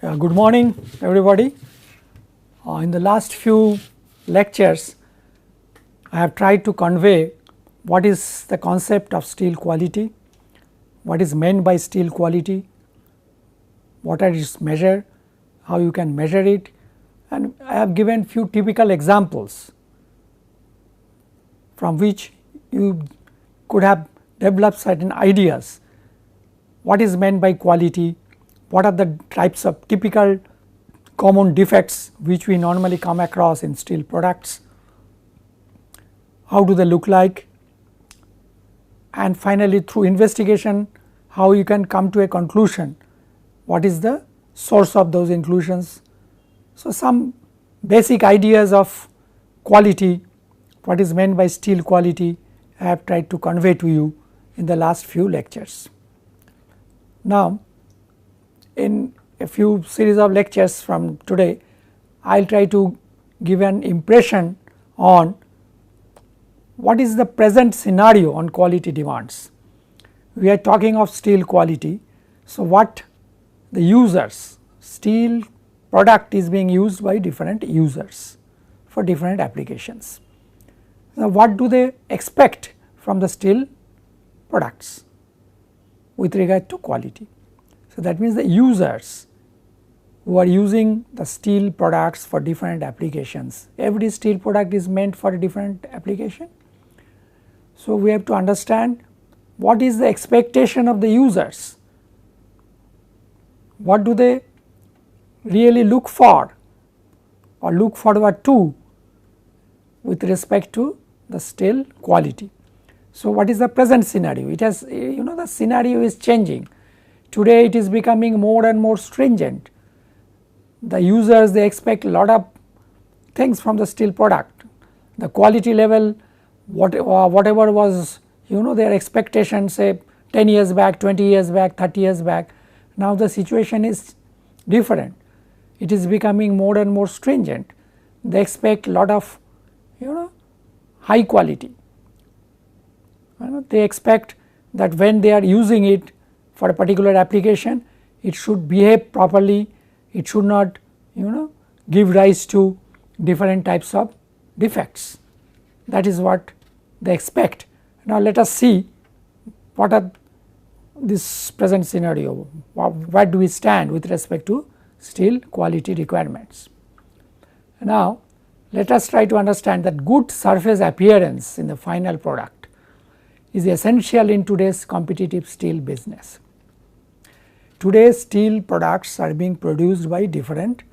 Good morning everybody. In the last few lectures I have tried to convey what is the concept of steel quality, what is meant by steel quality, what are its measure, how you can measure it, and I have given few typical examples from which you could have developed certain ideas. What is meant by quality, what are the types of typical common defects which we normally come across in steel products, how do they look like, and finally through investigation how you can come to a conclusion, what is the source of those inclusions. So, some basic ideas of quality, what is meant by steel quality, I have tried to convey to you in the last few lectures. Now, in a few series of lectures from today, I will try to give an impression on what is the present scenario on quality demands. We are talking of steel quality. So, what the users, steel product is being used by different users for different applications. Now, what do they expect from the steel products with regard to quality? So, that means the users who are using the steel products for different applications, every steel product is meant for a different application. So, we have to understand what is the expectation of the users, what do they really look for or look forward to with respect to the steel quality. So, what is the present scenario? It has, the scenario is changing. Today it is becoming more and more stringent. The users, they expect a lot of things from the steel product. The quality level, whatever was their expectation say 10 years back, 20 years back, 30 years back, now the situation is different. It is becoming more and more stringent. They expect a lot of high quality. They expect that when they are using it for a particular application, it should behave properly, it should not give rise to different types of defects. That is what they expect. Now, let us see what are this present scenario, where do we stand with respect to steel quality requirements. Now, let us try to understand that good surface appearance in the final product is essential in today's competitive steel business. Today's steel products are being produced by different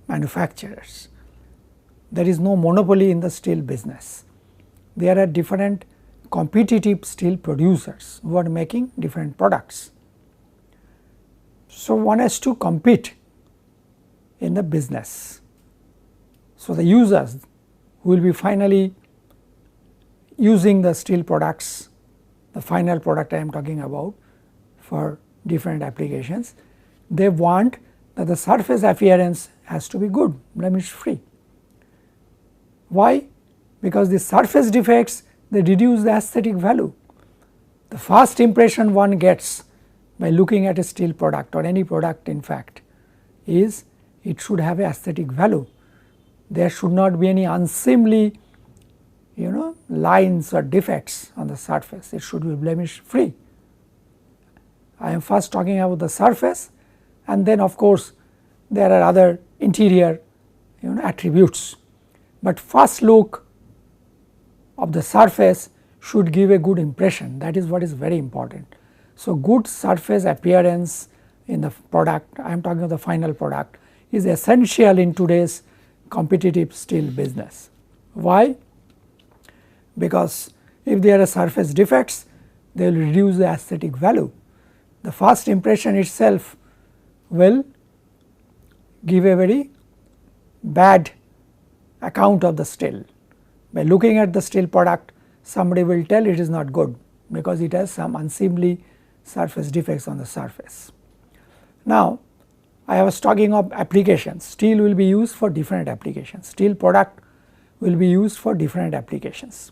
manufacturers. There is no monopoly in the steel business. There are different competitive steel producers who are making different products. So, one has to compete in the business. So, the users who will be finally using the steel products, the final product I am talking about for different applications, they want that the surface appearance has to be good, blemish free. Why? Because the surface defects, they reduce the aesthetic value. The first impression one gets by looking at a steel product or any product in fact is it should have a aesthetic value. There should not be any unseemly lines or defects on the surface, it should be blemish free. I am first talking about the surface, and then of course there are other interior attributes, but first look of the surface should give a good impression. That is what is very important. So, good surface appearance in the product, I am talking of the final product, is essential in today's competitive steel business. Why? Because if there are surface defects, they will reduce the aesthetic value. The first impression itself will give a very bad account of the steel. By looking at the steel product, somebody will tell it is not good because it has some unseemly surface defects on the surface. Now, I was talking of applications. Steel will be used for different applications. Steel product will be used for different applications.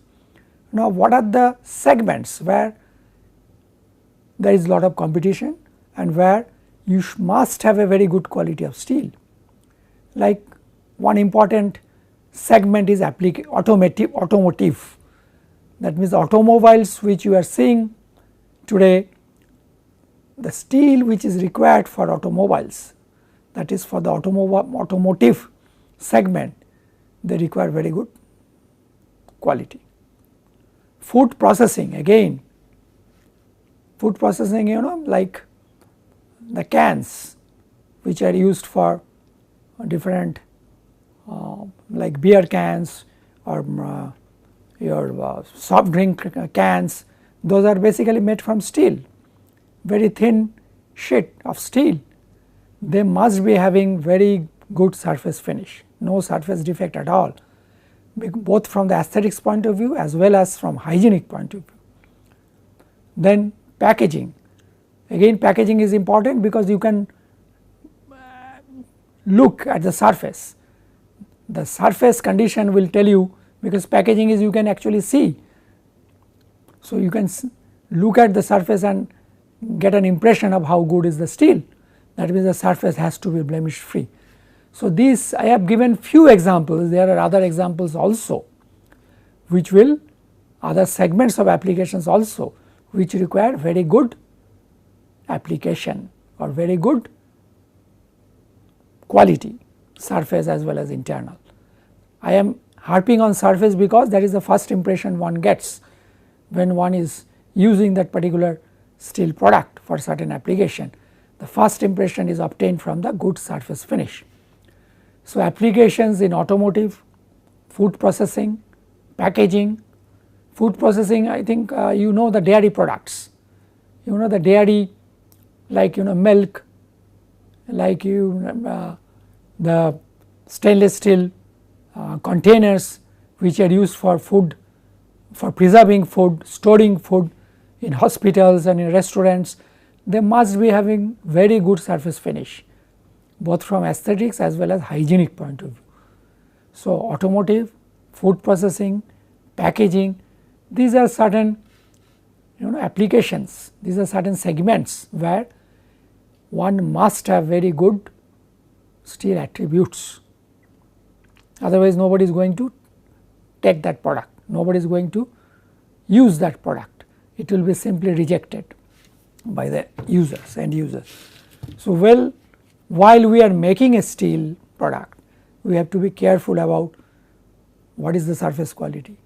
Now, what are the segments where there is a lot of competition and where you must have a very good quality of steel. Like one important segment is automotive. That means automobiles which you are seeing today, the steel which is required for automobiles, that is for the automotive segment, they require very good quality. Food processing, again food processing, like the cans which are used for different like beer cans or your soft drink cans, those are basically made from steel, very thin sheet of steel. They must be having very good surface finish, no surface defect at all, both from the aesthetics point of view as well as from hygienic point of view. Then packaging, again packaging is important because you can look at the surface condition will tell you, because packaging is you can actually see. So, you can look at the surface and get an impression of how good is the steel, that means the surface has to be blemish free. So, these I have given few examples, there are other examples also which will, other segments of applications also which require very good application or very good quality, surface as well as internal. I am harping on surface because that is the first impression one gets when one is using that particular steel product for certain application. The first impression is obtained from the good surface finish. So, applications in automotive, food processing, packaging. Food processing, I think the dairy products, the dairy like milk, like the stainless steel containers which are used for food, for preserving food, storing food in hospitals and in restaurants, they must be having very good surface finish, both from aesthetics as well as hygienic point of view. So, automotive, food processing, packaging, these are certain applications, these are certain segments where one must have very good steel attributes, otherwise nobody is going to take that product, nobody is going to use that product, it will be simply rejected by the users, end users. So, while we are making a steel product, we have to be careful about what is the surface quality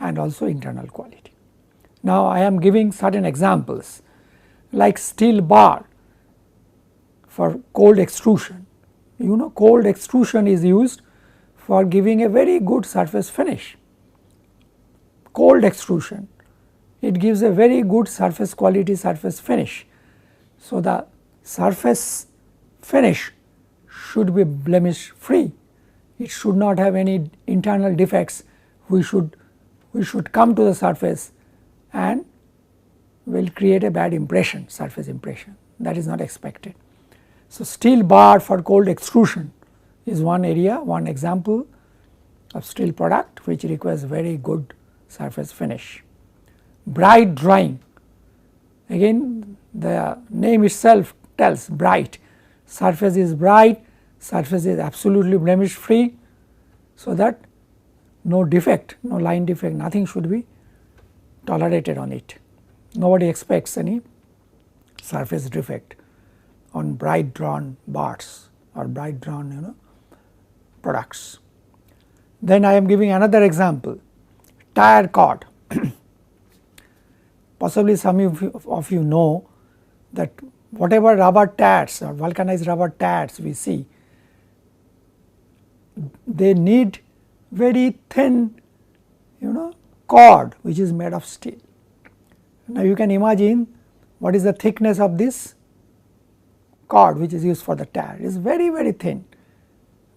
and also internal quality. Now, I am giving certain examples like steel bar for cold extrusion. Cold extrusion is used for giving a very good surface finish. Cold extrusion, it gives a very good surface quality, surface finish. So, the surface finish should be blemish free, it should not have any internal defects. We should come to the surface and will create a bad impression, surface impression, that is not expected. So, steel bar for cold extrusion is one area, one example of steel product which requires very good surface finish. Bright drawing, again the name itself tells bright, surface is bright, surface is absolutely blemish free, so that no defect, no line defect, nothing should be tolerated on it. Nobody expects any surface defect on bright drawn bars or bright drawn products. Then I am giving another example, tire cord. Possibly some of you know that whatever rubber tires or vulcanized rubber tires we see, they need very thin cord which is made of steel. Now, you can imagine what is the thickness of this cord which is used for the tire, it is very thin,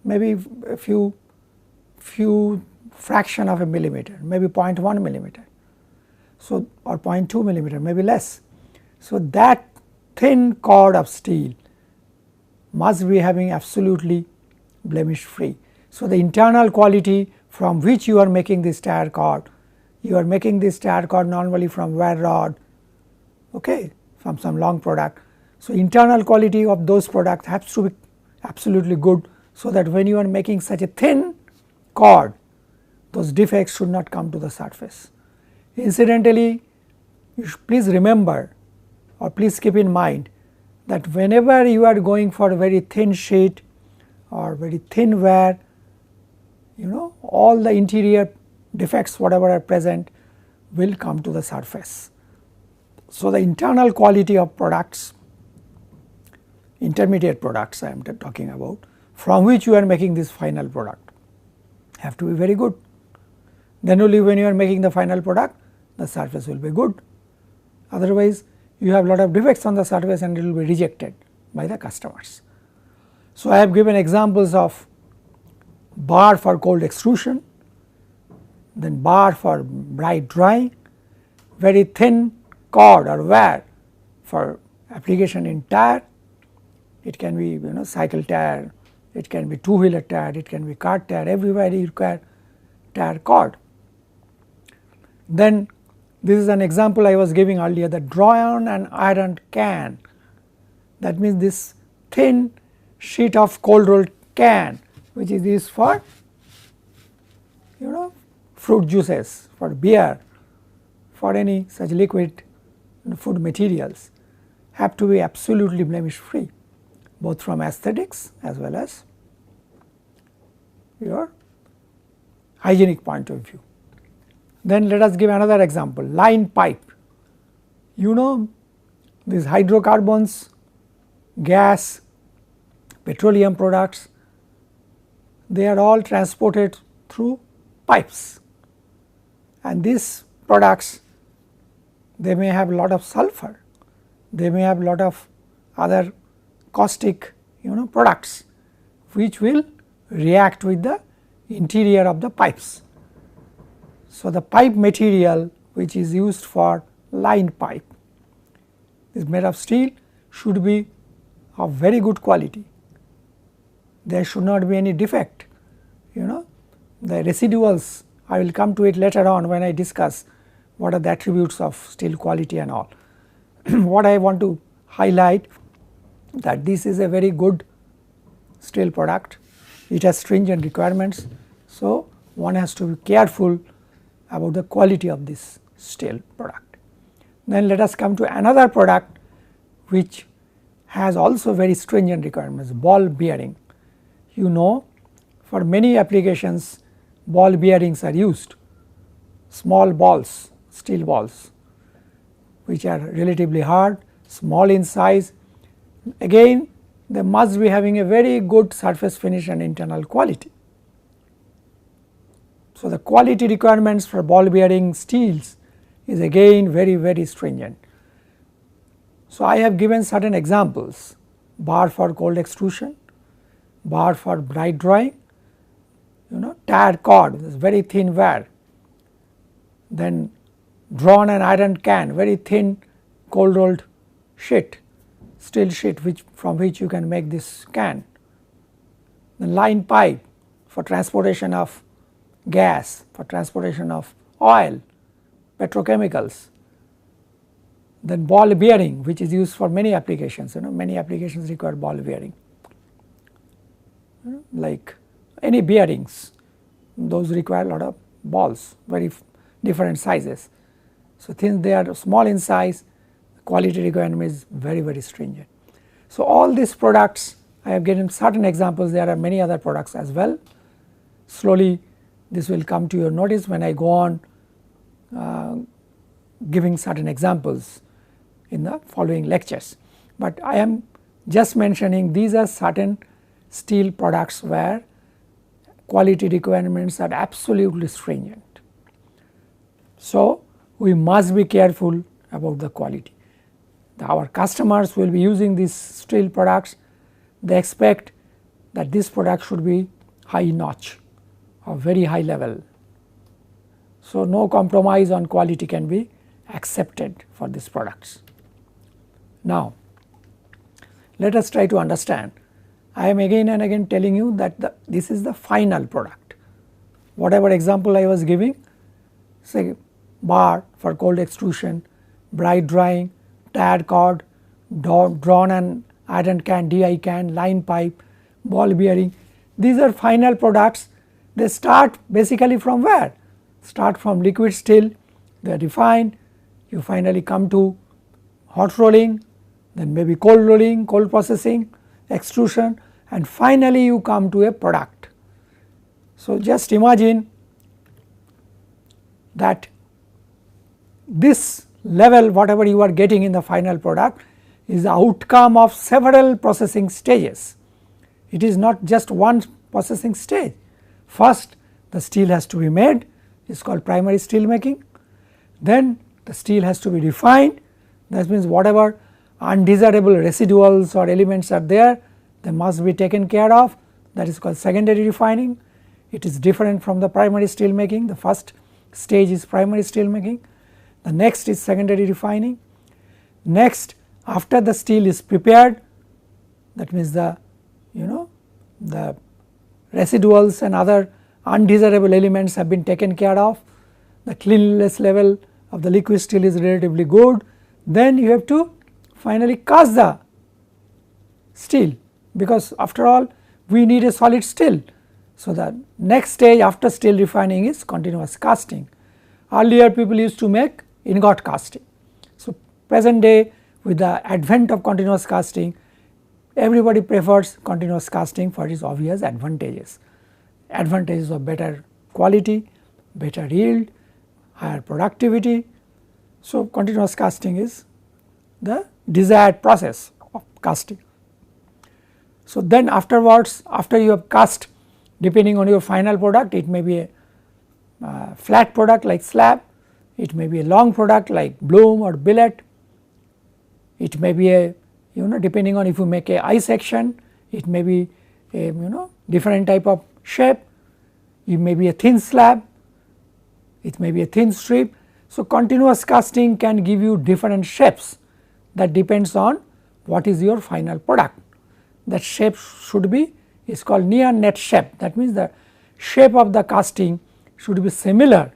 maybe a few fraction of a millimeter, maybe 0.1 millimeter, so or 0.2 millimeter, maybe less. So, that thin cord of steel must be having absolutely blemish free. So, the internal quality from which you are making this tire cord, you are making this tire cord normally from wire rod, from some long product. So, internal quality of those products has to be absolutely good, so that when you are making such a thin cord, those defects should not come to the surface. Incidentally, you should please remember or please keep in mind that whenever you are going for a very thin sheet or very thin wear, all the interior defects whatever are present will come to the surface. So, the internal quality of products, intermediate products I am talking about, from which you are making this final product, have to be very good. Then only when you are making the final product, the surface will be good. Otherwise, you have lot of defects on the surface and it will be rejected by the customers. So, I have given examples of bar for cold extrusion, then bar for bright drying, very thin cord or wear for application in tire. It can be cycle tire, it can be two-wheeler tire, it can be car tire, everywhere you require tire cord. Then this is an example I was giving earlier, the drawn and ironed can. That means this thin sheet of cold rolled can, which is used for fruit juices, for beer, for any such liquid food materials, have to be absolutely blemish free, both from aesthetics as well as your hygienic point of view. Then let us give another example, line pipe. These hydrocarbons, gas, petroleum products, they are all transported through pipes, and these products, they may have a lot of sulfur, they may have a lot of other caustic products which will react with the interior of the pipes. So, the pipe material which is used for line pipe is made of steel, should be of very good quality. There should not be any defect. The residuals, I will come to it later on when I discuss what are the attributes of steel quality and all. What I want to highlight, that this is a very good steel product, it has stringent requirements. So, one has to be careful about the quality of this steel product. Then let us come to another product which has also very stringent requirements, ball bearing. For many applications ball bearings are used, small balls, steel balls, which are relatively hard, small in size. Again, they must be having a very good surface finish and internal quality. So, the quality requirements for ball bearing steels is again very stringent. So, I have given certain examples, bar for cold extrusion, bar for bright drying, tire cord, this very thin wear, then drawn and ironed can, very thin cold rolled sheet, steel sheet from which you can make this can, the line pipe for transportation of gas, for transportation of oil, petrochemicals, then ball bearing which is used for many applications, many applications require ball bearing, like any bearings, those require a lot of balls, very different sizes. So, since they are small in size, quality requirement is very stringent. So, all these products I have given certain examples, there are many other products as well. Slowly this will come to your notice when I go on giving certain examples in the following lectures, but I am just mentioning these are certain steel products where quality requirements are absolutely stringent. So, we must be careful about the quality. Our customers will be using these steel products, they expect that this product should be high notch or very high level. So, no compromise on quality can be accepted for these products. Now, let us try to understand. I am again and again telling you that this is the final product. Whatever example I was giving, say bar for cold extrusion, bright drying, tire cord, drawn and iron can, DI can, line pipe, ball bearing. These are final products. They start basically from where? Start from liquid steel, they are refined, you finally come to hot rolling, then maybe cold rolling, cold processing, extrusion, and finally you come to a product. So, just imagine that this level whatever you are getting in the final product is the outcome of several processing stages. It is not just one processing stage. First the steel has to be made, it is called primary steel making. Then the steel has to be refined, that means whatever undesirable residuals or elements are there, they must be taken care of, that is called secondary refining. It is different from the primary steel making. The first stage is primary steel making, the next is secondary refining. Next, after the steel is prepared, that means the the residuals and other undesirable elements have been taken care of, the cleanliness level of the liquid steel is relatively good, then you have to finally cast the steel, because after all we need a solid steel. So, the next stage after steel refining is continuous casting. Earlier people used to make ingot casting. So, present day with the advent of continuous casting, everybody prefers continuous casting for its obvious advantages. Advantages of better quality, better yield, higher productivity. So, continuous casting is the desired process of casting. So, then afterwards, after you have cast, depending on your final product, it may be a flat product like slab, it may be a long product like bloom or billet, it may be a depending on if you make a I section, it may be a different type of shape, it may be a thin slab, it may be a thin strip. So, continuous casting can give you different shapes, that depends on what is your final product. That shape should be is called near net shape, that means the shape of the casting should be similar.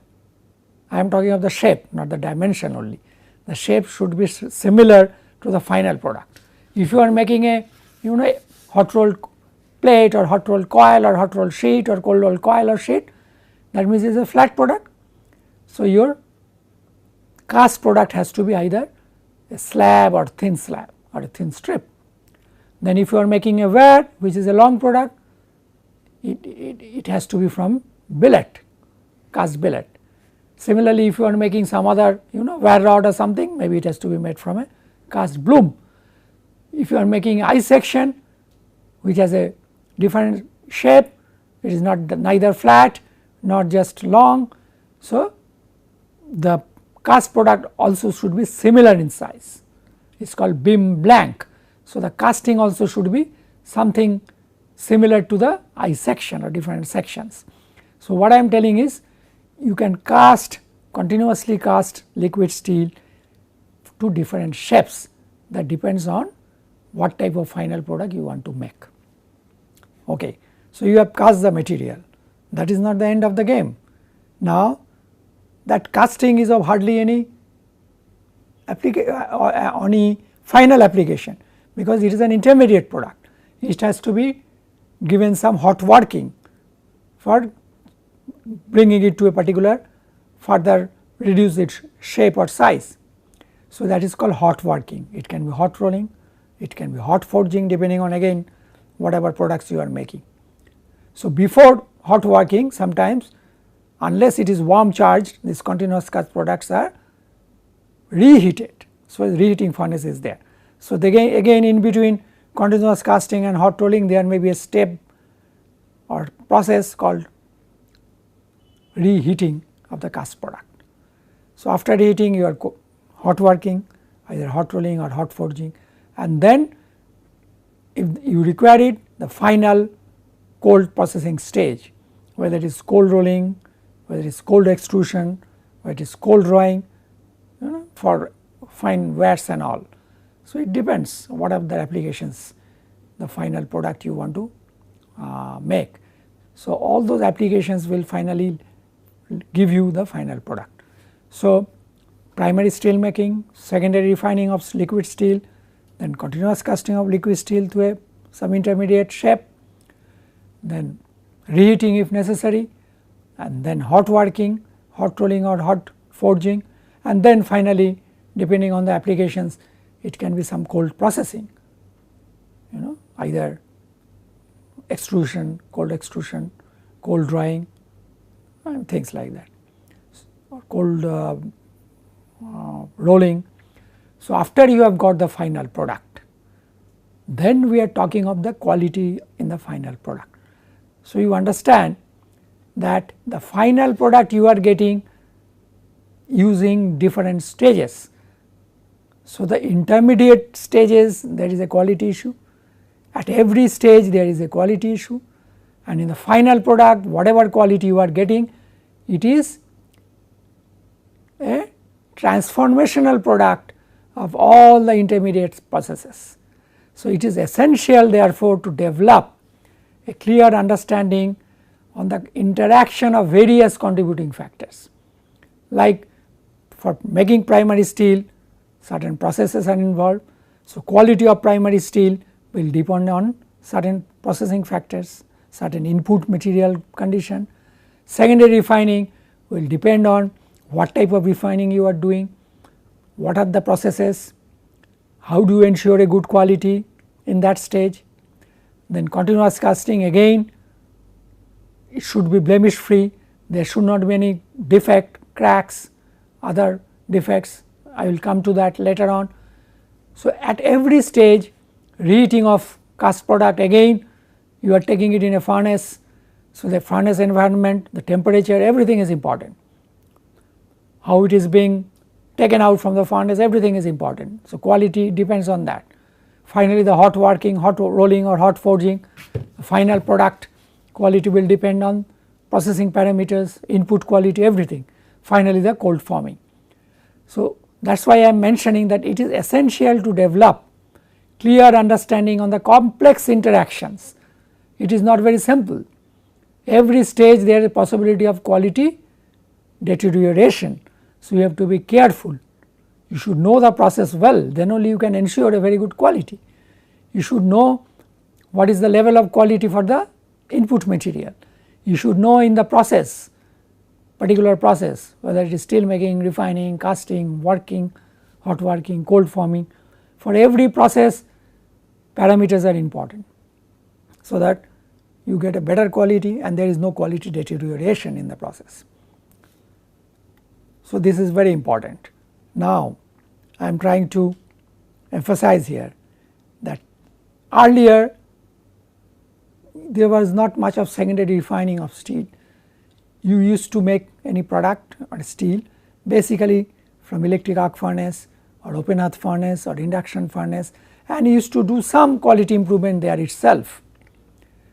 I am talking of the shape, not the dimension only. The shape should be similar to the final product. If you are making a hot rolled plate or hot rolled coil or hot rolled sheet or cold rolled coil or sheet, that means it is a flat product. So, your cast product has to be either a slab or thin slab or a thin strip. Then if you are making a ware which is a long product, it has to be from billet, cast billet. Similarly, if you are making some other wire rod or something, maybe it has to be made from a cast bloom. If you are making I section which has a different shape, it is not neither flat nor just long. So, the cast product also should be similar in size, it is called beam blank. So, the casting also should be something similar to the I section or different sections. So, what I am telling is you can continuously cast liquid steel to different shapes, that depends on what type of final product you want to make. Okay. So, you have cast the material, that is not the end of the game. Now, that casting is of hardly any final application, because it is an intermediate product. It has to be given some hot working for bringing it to a particular further reduce its shape or size. So, that is called hot working. It can be hot rolling, it can be hot forging, depending on again whatever products you are making. So, before hot working, sometimes unless it is warm charged, these continuous cast products are reheated. So, reheating furnace is there. So, again in between continuous casting and hot rolling, there may be a step or process called reheating of the cast product. So, after reheating, you are hot working, either hot rolling or hot forging, and then if you require it, the final cold processing stage, whether it is cold rolling, whether it is cold extrusion, whether it is cold drawing for fine wares and all. So, it depends what are the applications, the final product you want to make. So, all those applications will finally give you the final product. So, primary steel making, secondary refining of liquid steel, then continuous casting of liquid steel to some intermediate shape, then reheating if necessary, and then hot working, hot rolling or hot forging, and then finally depending on the applications it can be some cold processing, either extrusion, cold drying and things like that, or cold rolling. So, after you have got the final product, then we are talking of the quality in the final product. So, you understand that the final product you are getting using different stages. So, the intermediate stages there is a quality issue, at every stage there is a quality issue, and in the final product whatever quality you are getting, it is a transformational product of all the intermediate processes. So, it is essential therefore to develop a clear understanding on the interaction of various contributing factors. Like for making primary steel, certain processes are involved. So, quality of primary steel will depend on certain processing factors, certain input material condition. Secondary refining will depend on what type of refining you are doing, what are the processes, how do you ensure a good quality in that stage. Then continuous casting, again it should be blemish free, there should not be any defect, cracks, other defects, I will come to that later on. So, at every stage reheating of cast product, again you are taking it in a furnace. So, the furnace environment, the temperature, everything is important, how it is being taken out from the furnace, everything is important. So, quality depends on that. Finally, the hot working, hot rolling or hot forging, the final product quality will depend on processing parameters, input quality, everything. Finally, the cold forming. So, that is why I am mentioning that it is essential to develop clear understanding on the complex interactions. It is not very simple. Every stage there is a possibility of quality deterioration. So, you have to be careful. You should know the process well, then only you can ensure a very good quality. You should know what is the level of quality for the input material. You should know in the process, particular process, whether it is steel making, refining, casting, working, hot working, cold forming. For every process parameters are important, so that you get a better quality and there is no quality deterioration in the process. So, this is very important. Now, I am trying to emphasize here that earlier there was not much of secondary refining of steel. You used to make any product or steel basically from electric arc furnace or open hearth furnace or induction furnace, and used to do some quality improvement there itself.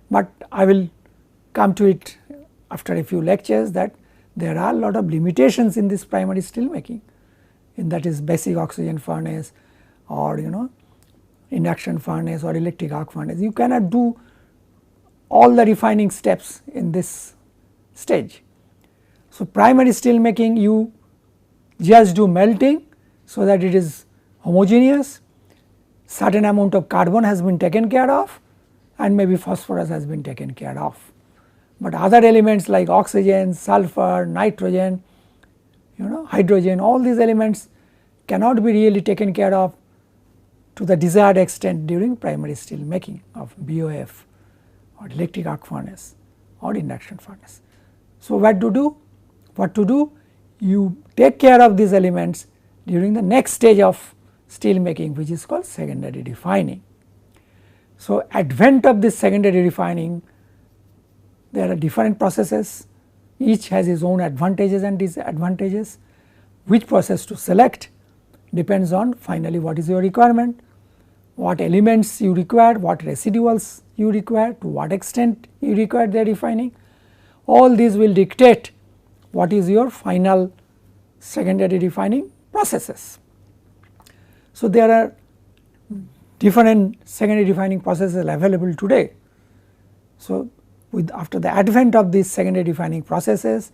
But I will come to it after a few lectures that there are a lot of limitations in this primary steel making, and that is basic oxygen furnace or induction furnace or electric arc furnace. You cannot do all the refining steps in this stage. So, primary steel making you just do melting so that it is homogeneous, certain amount of carbon has been taken care of and maybe phosphorus has been taken care of. But other elements like oxygen, sulfur, nitrogen, hydrogen, all these elements cannot be really taken care of to the desired extent during primary steel making of BOF or electric arc furnace or induction furnace. So, what to do? You take care of these elements during the next stage of steel making, which is called secondary refining. So, advent of this secondary refining, there are different processes, each has its own advantages and disadvantages. Which process to select depends on finally what is your requirement, what elements you require, what residuals you require, to what extent you require their refining. All these will dictate what is your final secondary refining processes. So, there are different secondary refining processes available today. So, after the advent of these secondary refining processes,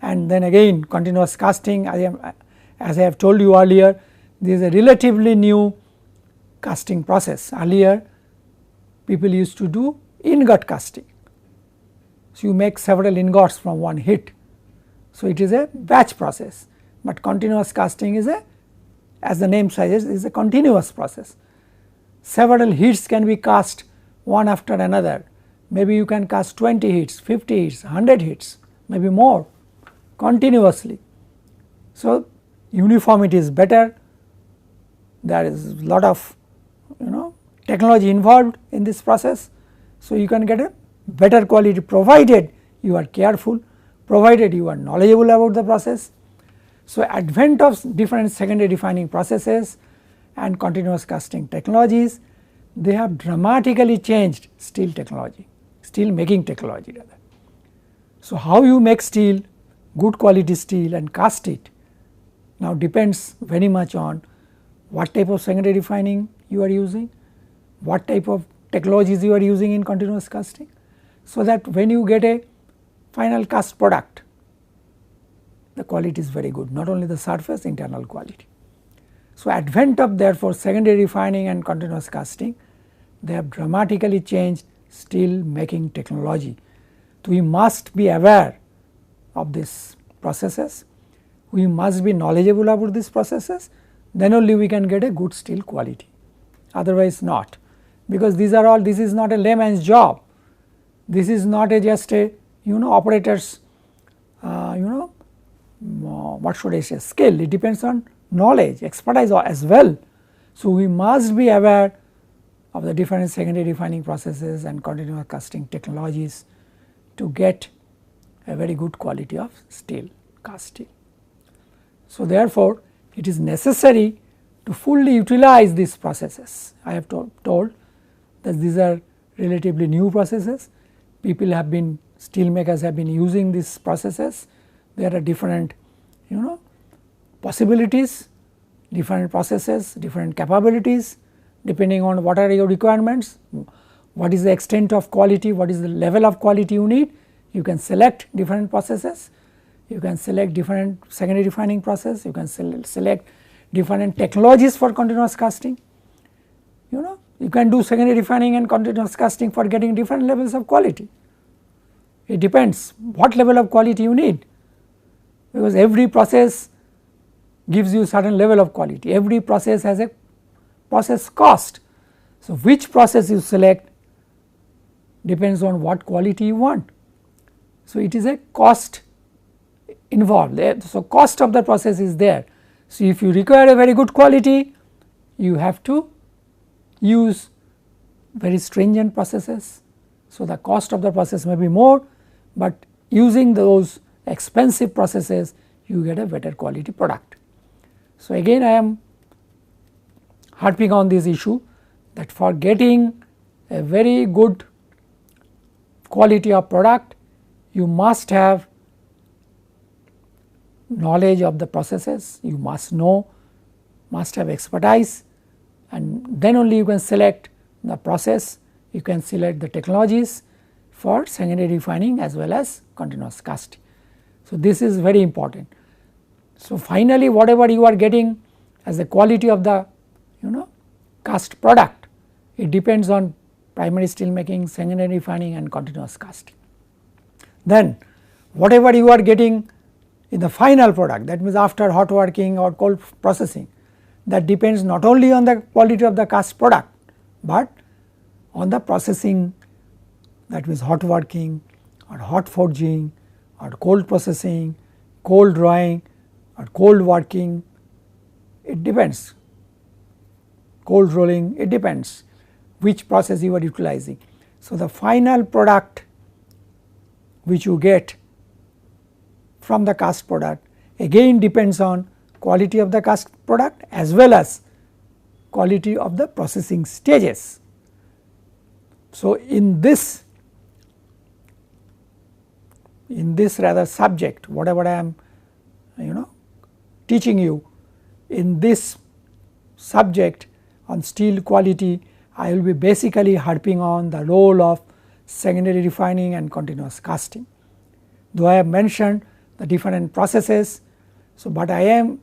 and then again continuous casting, as I have told you earlier, this is a relatively new casting process. Earlier people used to do ingot casting. So, you make several ingots from one hit. So, it is a batch process, but continuous casting is a, as the name suggests, is a continuous process. Several hits can be cast one after another. Maybe you can cast 20 hits, 50 hits, 100 hits, maybe more continuously. So, uniformity is better. There is a lot of technology involved in this process. So, you can get a better quality provided you are careful, provided you are knowledgeable about the process. So, advent of different secondary refining processes and continuous casting technologies, they have dramatically changed steel technology, steel making technology rather. So, how you make steel, good quality steel and cast it now depends very much on what type of secondary refining you are using, what type of technologies you are using in continuous casting. So, that when you get a final cast product, the quality is very good, not only the surface, internal quality. So, advent of therefore secondary refining and continuous casting, they have dramatically changed steel making technology. So, we must be aware of these processes, we must be knowledgeable about these processes, then only we can get a good steel quality, otherwise not, because these are all, this is not a layman's job, this is not a just a operators what should I say, skill, it depends on knowledge, expertise as well. So, we must be aware of the different secondary refining processes and continuous casting technologies to get a very good quality of steel, cast steel. So, therefore, it is necessary to fully utilize these processes. I have told that these are relatively new processes, people have been, steel makers have been using these processes, there are different possibilities, different processes, different capabilities depending on what are your requirements, what is the extent of quality, what is the level of quality you need. You can select different processes, you can select different secondary refining process, you can select different technologies for continuous casting. You can do secondary refining and continuous casting for getting different levels of quality. It depends what level of quality you need, because every process gives you certain level of quality, every process has a process cost. So, which process you select depends on what quality you want. So, it is a cost involved there. So, cost of the process is there. So, if you require a very good quality, you have to use very stringent processes. So, the cost of the process may be more, but using those expensive processes you get a better quality product. So, again I am harping on this issue that for getting a very good quality of product you must have knowledge of the processes, you must know, must have expertise, and then only you can select the process, you can select the technologies for secondary refining as well as continuous casting. So, this is very important. So, finally, whatever you are getting as the quality of the cast product, it depends on primary steel making, secondary refining and continuous casting. Then whatever you are getting in the final product, that means after hot working or cold processing, that depends not only on the quality of the cast product, but on the processing, that means hot working or hot forging or cold processing, cold drawing or cold working, it depends, cold rolling, it depends which process you are utilizing. So, the final product which you get from the cast product again depends on quality of the cast product as well as quality of the processing stages. So, in this rather subject, whatever I am teaching you, in this subject on steel quality, I will be basically harping on the role of secondary refining and continuous casting. Though I have mentioned the different processes, so but I am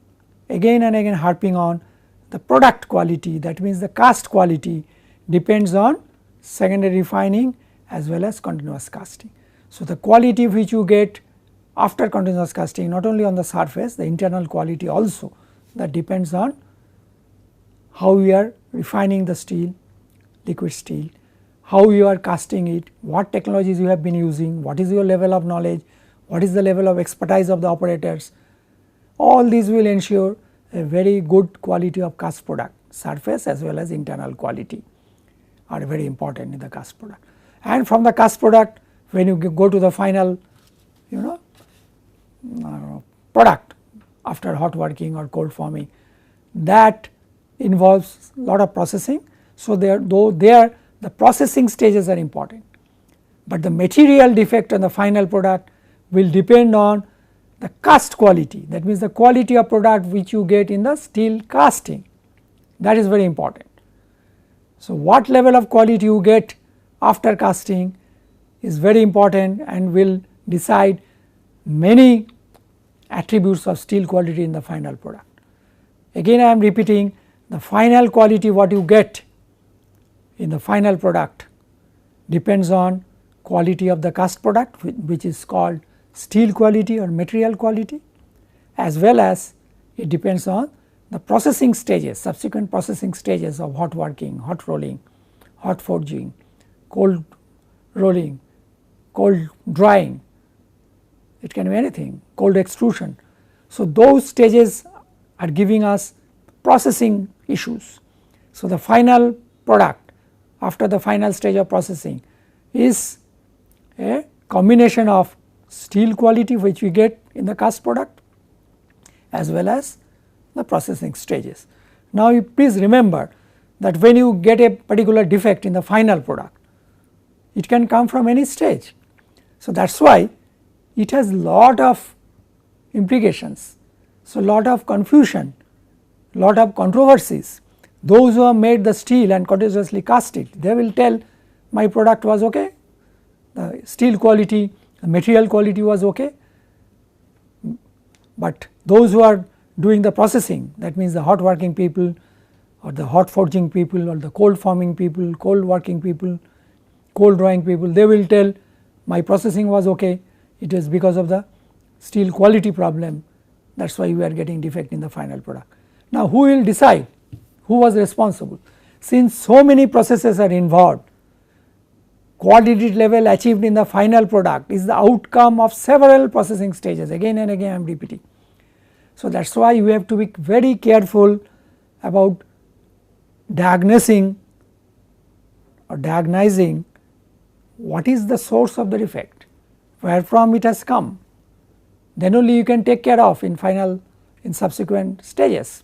again and again harping on the product quality, that means the cast quality, depends on secondary refining as well as continuous casting. So, the quality which you get after continuous casting, not only on the surface, the internal quality also, that depends on how you are refining the steel, liquid steel, how you are casting it, what technologies you have been using, what is your level of knowledge, what is the level of expertise of the operators. All these will ensure a very good quality of cast product, surface as well as internal quality are very important in the cast product. And from the cast product, when you go to the final product after hot working or cold forming, that involves lot of processing. So, there the processing stages are important, but the material defect on the final product will depend on the cast quality, that means the quality of product which you get in the steel casting, that is very important. So, what level of quality you get after casting is very important and will decide many attributes of steel quality in the final product. Again I am repeating, the final quality what you get in the final product depends on quality of the cast product, which is called steel quality or material quality, as well as it depends on the processing stages, subsequent processing stages of hot working, hot rolling, hot forging, cold rolling, cold drying, it can be anything, cold extrusion. So, those stages are giving us processing issues. So, the final product after the final stage of processing is a combination of steel quality which we get in the cast product as well as the processing stages. Now, you please remember that when you get a particular defect in the final product, it can come from any stage. So, that is why it has lot of implications. So, lot of confusion, lot of controversies. Those who have made the steel and continuously cast it, they will tell my product was okay, the steel quality, the material quality was okay, but those who are doing the processing, that means the hot working people or the hot forging people or the cold forming people, cold working people, cold drying people, they will tell my processing was okay, it is because of the steel quality problem, that is why we are getting defect in the final product. Now, who will decide who was responsible? Since so many processes are involved, quality level achieved in the final product is the outcome of several processing stages, again and again I am repeating. So, that is why you have to be very careful about diagnosing or diagnosing what is the source of the defect, where from it has come, then only you can take care of in subsequent stages.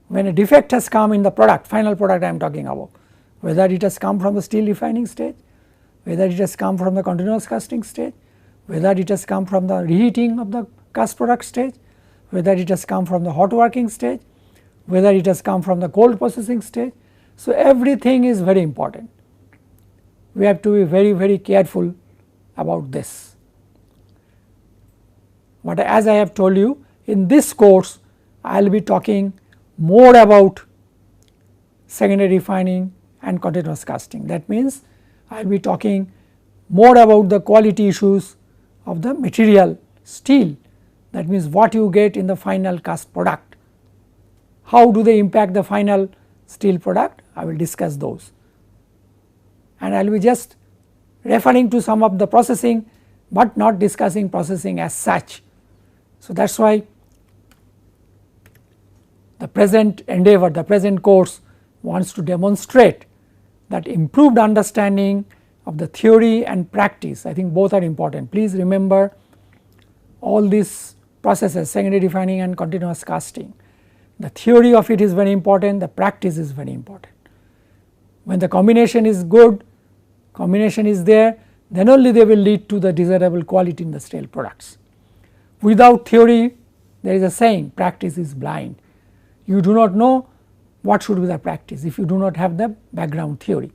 When a defect has come in the product, final product I am talking about, whether it has come from the steel refining stage, whether it has come from the continuous casting stage, whether it has come from the reheating of the cast product stage, whether it has come from the hot working stage, whether it has come from the cold processing stage. So, everything is very important. We have to be very careful about this. But as I have told you, in this course I will be talking more about secondary refining and continuous casting. That means I will be talking more about the quality issues of the material steel, that means what you get in the final cast product, how do they impact the final steel product, I will discuss those, and I will be just referring to some of the processing, but not discussing processing as such. So, that is why the present endeavor, the present course wants to demonstrate that improved understanding of the theory and practice, I think both are important. Please remember all these processes, secondary refining and continuous casting, the theory of it is very important, the practice is very important. When the combination is good, combination is there, then only they will lead to the desirable quality in the steel products. Without theory, there is a saying, practice is blind. You do not know what should be the practice if you do not have the background theory.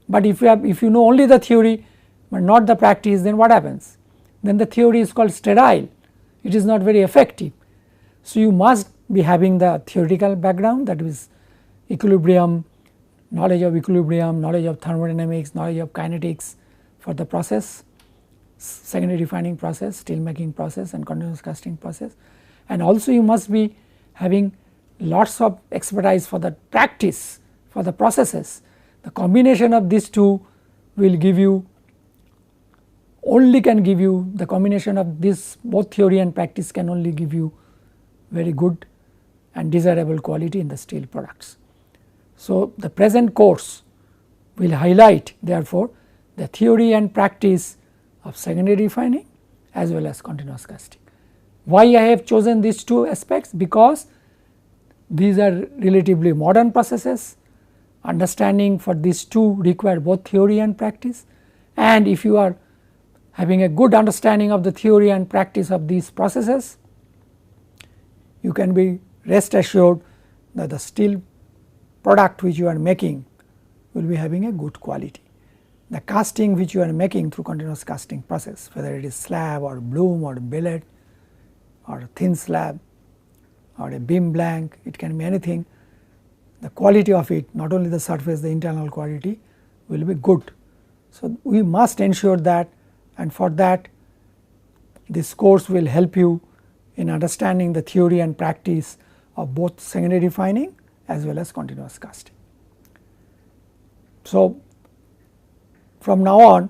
But if you know only the theory but not the practice, then what happens? Then the theory is called sterile, it is not very effective. So, you must be having the theoretical background, that is equilibrium, knowledge of equilibrium, knowledge of thermodynamics, knowledge of kinetics for the process, secondary refining process, steel making process and continuous casting process. And also you must be having lots of expertise for the practice for the processes. The combination of these two will give you, only can give you, the combination of this both theory and practice can only give you very good and desirable quality in the steel products. So, the present course will highlight therefore the theory and practice of secondary refining as well as continuous casting. Why I have chosen these two aspects? Because these are relatively modern processes, understanding for these two require both theory and practice, and if you are having a good understanding of the theory and practice of these processes, you can be rest assured that the steel product which you are making will be having a good quality. The casting which you are making through continuous casting process, whether it is slab or bloom or billet or thin slab or a beam blank, it can be anything, the quality of it, not only the surface, the internal quality will be good. So, we must ensure that, and for that this course will help you in understanding the theory and practice of both secondary refining as well as continuous casting. So, from now on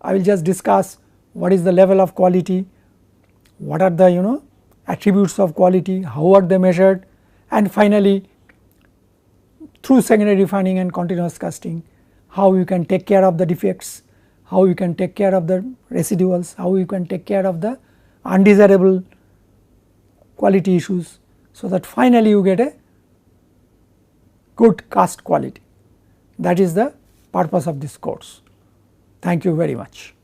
I will just discuss what is the level of quality, what are the attributes of quality, how are they measured, and finally through secondary refining and continuous casting how you can take care of the defects, how you can take care of the residuals, how you can take care of the undesirable quality issues, so that finally you get a good cast quality. That is the purpose of this course. Thank you very much.